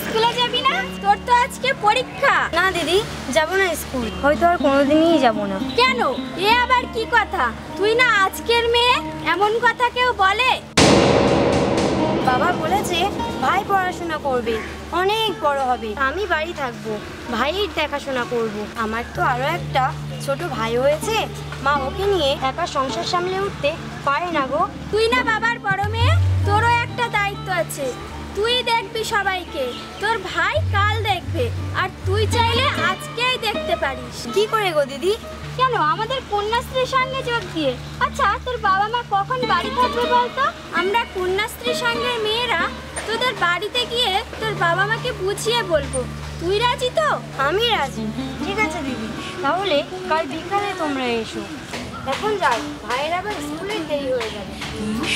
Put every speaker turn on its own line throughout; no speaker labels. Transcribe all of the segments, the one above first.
স্কুলে যাবি না? তোর তো আজকে পরীক্ষা।
না দিদি, যাব না স্কুল, হয়তো আর কোনোদিনই যাব না।
কেন? এ আবার কি কথা? তুই না আজকের মেয়ে, এমন কথা কেউ বলে?
বাবা বলেছে ভাই পড়াশোনা করবে, অনেক বড় হবে, আমি বাড়ি থাকবো, ভাইয়ের দেখাশোনা করব। আমার তো আরো একটা ছোট ভাই হয়েছে, মা ওকে নিয়ে একা সংসার সামলে উঠতে পারে না গো।
তুই না বাবার বড় মেয়ে, তোরও একটা দায়িত্ব আছে। তুই দেখবি সবাইকে, তোর ভাই কাল দেখবে, আর তুই চাইলে আজকেই দেখতে পারিস।
কি করে গো দিদি?
কেন, আমাদের কন্যাশ্রীর সঙ্গে যোগ দিয়ে। আচ্ছা, তোর বাবা মা কখন বাড়ি থাকবে বলতো? আমরা কন্যাশ্রীর সঙ্গে মেয়েরা তোদের বাড়িতে গিয়ে তোর বাবা মাকে বুঝিয়ে বলবো। তুই রাজি তো?
আমি রাজি। ঠিক আছে দিদি, তাহলে কাল বিকালে তোমরা এসো। এখন যাই, ভাইয়ের আবার স্কুলে দেরি হয়ে যাবে।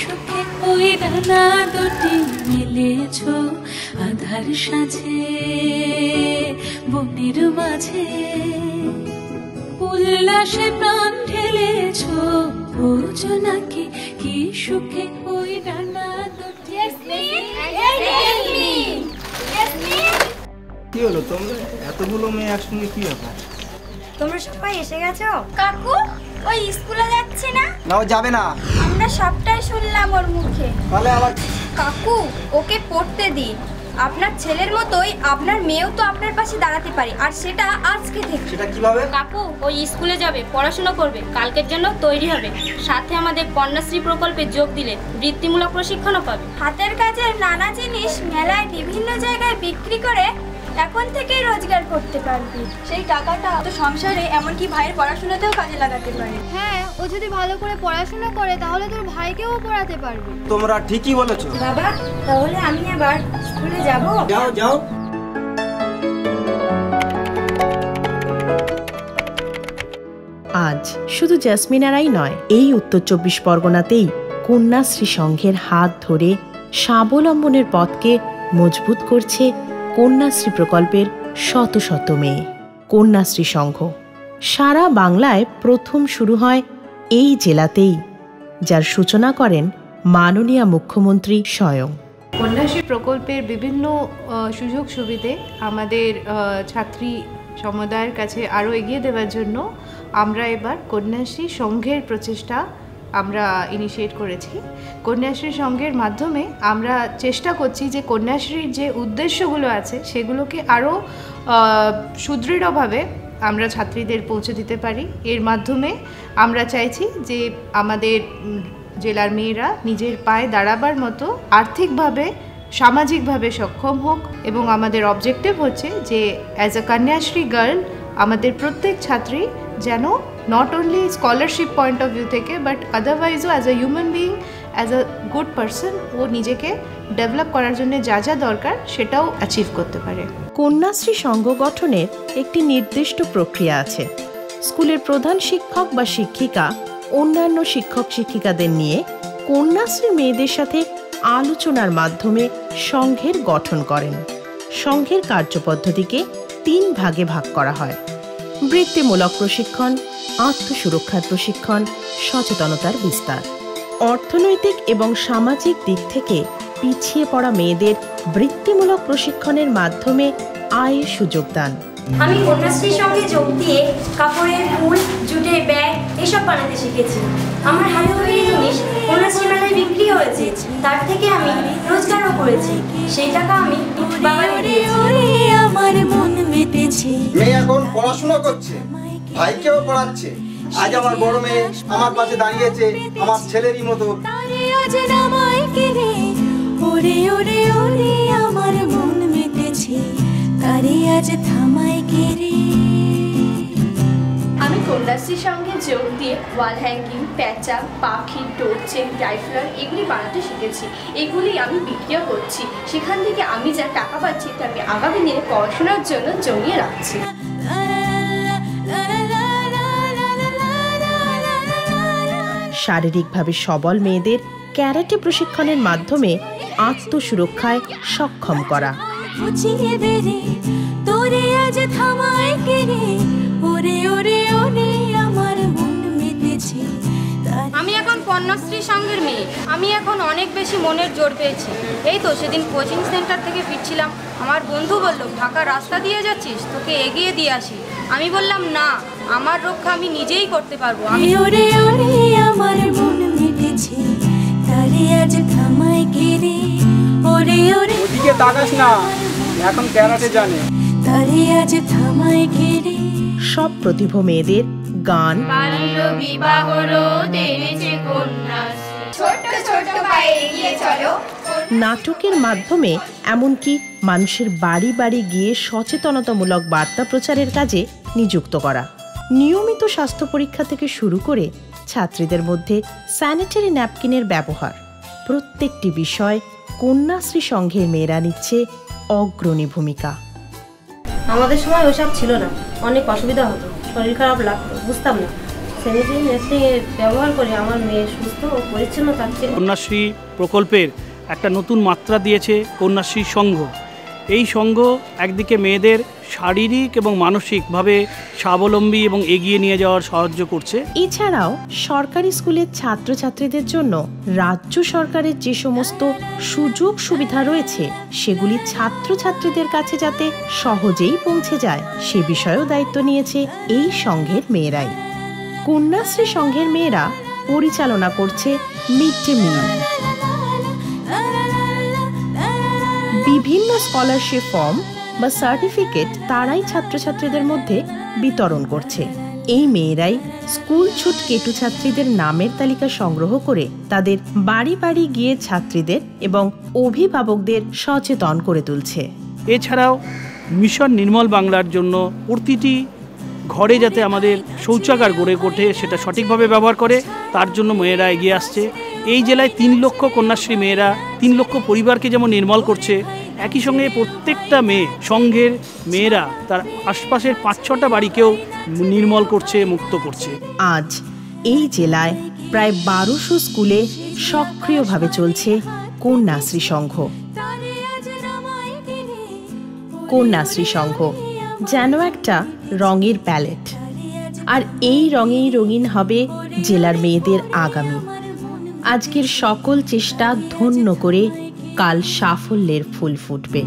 সুখে ওই ডানা দুটি মেলেছো আধার সাজে বনের মাঝে, উল্লাসে প্রাণ ঢেলেছো বোঝো নাকি কি সুখে ওই ডানা দুটি।
কি হলো তোমরা এতগুলো মেয়ে একসঙ্গে, কি ব্যাপার?
তোমরা সবাই এসে গেছো?
কাকু, ওই স্কুলে যাচ্ছে না?
না, ও যাবে না।
আমরা সবটাই শুনলাম ওর মুখে।
তাহলে আবার
কাকু, ওকে পড়তে দিন। আপনার ছেলের মতোই আপনার মেয়েও তো আপনার পাশে দাঁড়াতে পারে, আর সেটা আজকে থেকে।
সেটা কিভাবে?
কাকু ওই স্কুলে যাবে, পড়াশোনা করবে, কালকের জন্য তৈরি হবে, সাথে আমাদের কন্যাশ্রী প্রকল্পে যোগ দিলে বৃত্তিমূলক প্রশিক্ষণও পাবে।
হাতের কাজের নানা জিনিস মেলায় বিভিন্ন জায়গায় বিক্রি করে এখন থেকেই রোজগার করতে পারবি। সেই টাকাটা তো সংসারে, এমনকি ভাইয়ের পড়াশোনাতেও কাজে লাগাতে পারে।
হ্যাঁ, ও যদি ভালো করে পড়াশোনা করে তাহলে তোর ভাইকেও পড়াতে পারবে।
তোমরা ঠিকই বলেছো।
বাবা, তাহলে আমি এবার স্কুলে যাব?
যাও যাও।
আজ শুধু জেসমিনারাই নয়, এই উত্তর 24 পরগনাতেই কন্যাশ্রী সংঘের হাত ধরে স্বাবলম্বনের পথকে মজবুত করছে কন্যাশ্রী প্রকল্পের শত শত মেয়ে। কন্যাশ্রী সংঘ সারা বাংলায় প্রথম শুরু হয় এই জেলাতেই, যার সূচনা করেন মাননীয় মুখ্যমন্ত্রী স্বয়ং।
কন্যাশ্রী প্রকল্পের বিভিন্ন সুযোগ সুবিধে আমাদের ছাত্রী সমুদায়ের কাছে আরও এগিয়ে দেওয়ার জন্য আমরা এবার কন্যাশ্রী সংঘের প্রচেষ্টা আমরা ইনিশিয়েট করেছি। কন্যাশ্রী সংঘের মাধ্যমে আমরা চেষ্টা করছি যে কন্যাশ্রীর যে উদ্দেশ্যগুলো আছে সেগুলোকে আরও সুদৃঢ়ভাবে আমরা ছাত্রীদের পৌঁছে দিতে পারি। এর মাধ্যমে আমরা চাইছি যে আমাদের জেলার মেয়েরা নিজের পায়ে দাঁড়াবার মতো আর্থিকভাবে, সামাজিকভাবে সক্ষম হোক, এবং আমাদের অবজেক্টিভ হচ্ছে যে অ্যাজ আ কন্যাশ্রী গার্ল আমাদের প্রত্যেক ছাত্রী যেন not only scholarship point of view থেকে বাট আদারওয়াইজও as a human being, as a good person ও নিজেকে ডেভেলপ করার জন্য যা যা দরকার সেটাও অ্যাচিভ করতে পারে।
কন্যাশ্রী সংঘ গঠনের একটি নির্দিষ্ট প্রক্রিয়া আছে। স্কুলের প্রধান শিক্ষক বা শিক্ষিকা অন্যান্য শিক্ষক শিক্ষিকাদের নিয়ে কন্যাশ্রী মেয়েদের সাথে আলোচনার মাধ্যমে সংঘের গঠন করেন। সংঘের কার্যপদ্ধতিকে 3 ভাগে ভাগ করা হয়: বৃত্তিমূলক প্রশিক্ষণ, আত্মসুরক্ষার প্রশিক্ষণ, সচেতনতার বিস্তার। অর্থনৈতিক এবং সামাজিক দিক থেকে পিছিয়ে পড়া মেয়েদের বৃত্তিমূলক প্রশিক্ষণের মাধ্যমে আয়ের সুযোগ দান।
আমি কন্যাশ্রীর সঙ্গে যোগ দিয়ে কাপড়ের ফুল, জুটের ব্যাগ এসব বানাতে শিখেছি। আমার হাতে তৈরি জিনিস কন্যাশ্রী মেলায় বিক্রি হয়েছে, তার থেকে আমি রোজগারও করেছি। সেই টাকা আমি বাবাকে দিয়েছি।
আমার মন মেতেছে।
মেয়ে এখন পড়াশোনা করছে, ভাইকেও পড়াচ্ছে। আজ আমার বড় মেয়ে আমার পাশে দাঁড়িয়েছে আমার ছেলেরই মতো।
আজ নামায় কেড়ে ওরে ওরে ওরে আমার মন মেতেছে, তারে আজ থামায় কেড়ে।
আমি কন্যাশ্রীর সঙ্গে যোগ দিয়ে ওয়াল হ্যাঙ্গিং, প্যাঁচা, পাখি, টোরচেক, ডাইফ্লার এগুলি বানাতে শিখেছি। এগুলি আমি বিক্রিও করছি। সেখান থেকে আমি যা টাকা পাচ্ছি তা আমি আগামী দিনে পড়াশোনার জন্য জমিয়ে রাখছি।
শারীরিকভাবে সবল মেয়েদের ক্যারাটে প্রশিক্ষণের মাধ্যমে আত্মসুরক্ষায় সক্ষম করা।
তোরে আজ থামায় কেড়ে ওরে ওরে ওরে আমার মন মেতেছে,
আমি এখন কন্যাশ্রী সংঘের মেয়ে। আমি এখন অনেক বেশি মনের জোর পেয়েছি। এই তো সেদিন কোচিং সেন্টার থেকে ফিরছিলাম, আমার বন্ধু বলল ফাঁকা রাস্তা দিয়ে যাচ্ছিস, তোকে এগিয়ে দিয়ে আসি। আমি বললাম না, আমার রক্ষা আমি নিজেই করতে পারবো।
ওরে ওরে আমার মন মিটেছে, তারে আজ থামাই কে রে। ওরে ওরে
ওদিকে তাকাস না, এখন ক্যারাটে জানে।
তারে আজ থামাই কে রে।
সব প্রতিভ মেয়েদের গান,
বাল্য বিবাহ রোধ এনেছে কন্যাশ্রী, ছোট ছোট পায়ে এগিয়ে চলো।
নাটকের মাধ্যমে এমনকি মানুষের বাড়ি বাড়ি গিয়ে সচেতনতামূলক বার্তা প্রচারের কাজে নিযুক্ত করা, নিয়মিত স্বাস্থ্য পরীক্ষা থেকে শুরু করে ছাত্রীদের মধ্যে স্যানিটারি ন্যাপকিনের ব্যবহার, প্রত্যেকটি বিষয় কন্যাশ্রী সংঘের মেয়েরা নিচ্ছে অগ্রণী ভূমিকা।
আমাদের সময় ওসব ছিল না, অনেক অসুবিধা হতো, শরীর খারাপ লাগতো, বুঝতাম না। স্যানিটারি ন্যাপকিন ব্যবহার করে আমার মেয়ে সুস্থ ও পরিচ্ছন্ন থাকছে।
কন্যাশ্রী প্রকল্পের একটা নতুন মাত্রা দিয়েছে কন্যাশ্রী সংঘ। এই সংঘ একদিকে মেয়েদের শারীরিক এবং মানসিকভাবে স্বাবলম্বী এবং এগিয়ে নিয়ে যাওয়ার সাহায্য করছে।
এছাড়াও সরকারি স্কুলের ছাত্রছাত্রীদের জন্য রাজ্য সরকারের যে সমস্ত সুযোগ সুবিধা রয়েছে সেগুলি ছাত্রছাত্রীদের কাছে যাতে সহজেই পৌঁছে যায় সে বিষয়েও দায়িত্ব নিয়েছে এই সংঘের মেয়েরাই। কন্যাশ্রী সংঘের মেয়েরা পরিচালনা করছে মিড ডে মিল, বিভিন্ন স্কলারশিপ ফর্ম বা সার্টিফিকেট তারাই ছাত্রছাত্রীদের মধ্যে বিতরণ করছে। এই মেয়েরাই স্কুল ছুট কেটু ছাত্রীদের নামের তালিকা সংগ্রহ করে তাদের বাড়ি বাড়ি গিয়ে ছাত্রীদের এবং অভিভাবকদের সচেতন করে তুলছে।
এছাড়াও মিশন নির্মল বাংলার জন্য প্রতিটি ঘরে যাতে আমাদের শৌচাগার গড়ে ওঠে সেটা সঠিকভাবে ব্যবহার করে, তার জন্য মেয়েরা এগিয়ে আসছে। এই জেলায় 3 লক্ষ কন্যাশ্রী মেয়েরা 3 লক্ষ পরিবারকে যেমন নির্মল করছে, একই সঙ্গে প্রত্যেকটা মেয়ে সংঘের মেয়েরা তার আশপাশের 5-6টা বাড়িকেও নির্মল করছে, মুক্ত করছে।
আজ এই জেলায় প্রায় 1200 স্কুলে সক্রিয়ভাবে চলছে কন্যাশ্রী সংঘ। কন্যাশ্রী সংঘ যেন একটা রঙের প্যালেট, আর এই রঙেই রঙিন হবে জেলার মেয়েদের আগামী। আজকের সকল চেষ্টা ধন্য করে কাল সাফল্যের ফুল ফুটবে।